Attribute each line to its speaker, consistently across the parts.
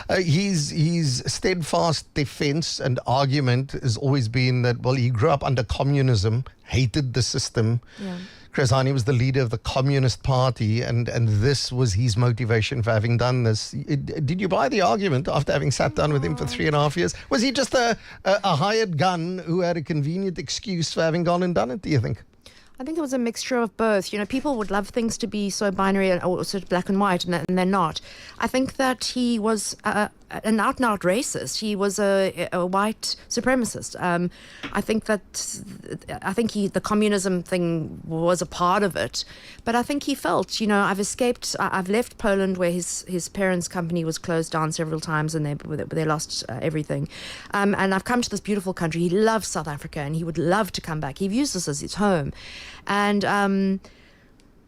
Speaker 1: His steadfast defense and argument has always been that, well, he grew up under communism, hated the system.
Speaker 2: Yeah.
Speaker 1: Chris Hani was the leader of the Communist Party, and this was his motivation for having done this. Did you buy the argument after having sat down with him for 3.5 years? Was he just a hired gun who had a convenient excuse for having gone and done it, do you think?
Speaker 2: I think it was a mixture of both. You know, people would love things to be so binary or sort of black and white, and they're not. I think that he was an out-and-out racist. He was a white supremacist. I think the communism thing was a part of it, but I think he felt, you know, I've escaped. I've left Poland, where his parents' company was closed down several times, and they lost everything. And I've come to this beautiful country. He loves South Africa, and he would love to come back. He views this as his home. And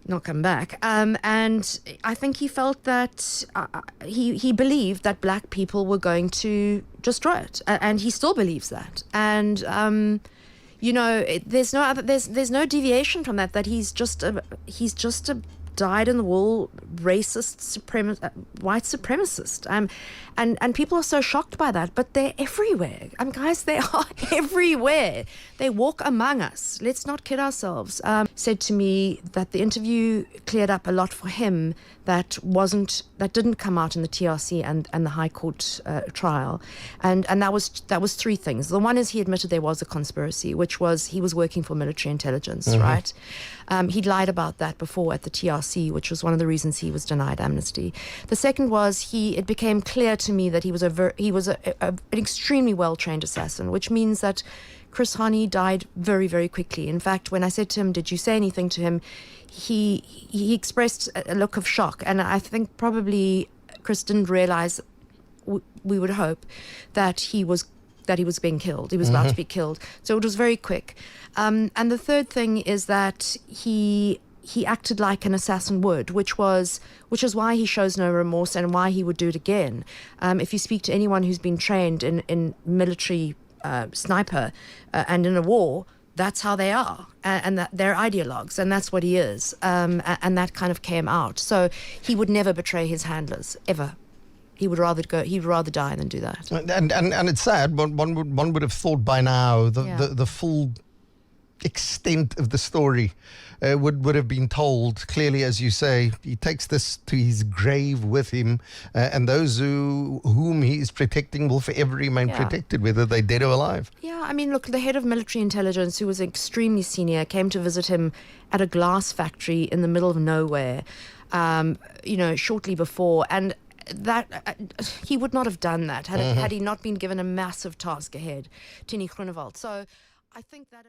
Speaker 2: not come back. And I think he felt that he believed that black people were going to destroy it, and he still believes that. And you know, there's no deviation from that. That he's just a dyed-in-the-wool racist white supremacist. And people are so shocked by that, but they're everywhere. Guys, they are everywhere. They walk among us. Let's not kid ourselves. Said to me that the interview cleared up a lot for him that didn't come out in the TRC and the High Court trial, and that was three things. The one is he admitted there was a conspiracy, which was he was working for military intelligence, right? He'd lied about that before at the TRC, which was one of the reasons he was denied amnesty. The second was it became clear to me that he was an extremely well-trained assassin, which means that Chris Hani died very, very quickly. In fact, when I said to him, "Did you say anything to him?" he expressed a look of shock, and I think probably Chris didn't realize, we would hope, that he was being killed. He was about to be killed. So it was very quick. And the third thing is that he acted like an assassin would, which is why he shows no remorse and why he would do it again. If you speak to anyone who's been trained in military sniper and in a war, that's how they are, and that they're ideologues, and that's what he is. And that kind of came out. So he would never betray his handlers, ever. He would rather die than do that.
Speaker 1: And it's sad, but one would have thought by now the full extent of the story would have been told clearly. As you say, he takes this to his grave with him, and those whom he is protecting will forever remain protected, whether they're dead or alive.
Speaker 2: Yeah, I mean, look, the head of military intelligence, who was extremely senior, came to visit him at a glass factory in the middle of nowhere, shortly before, and that he would not have done that had he not been given a massive task ahead, Tini Groenewald. So I think that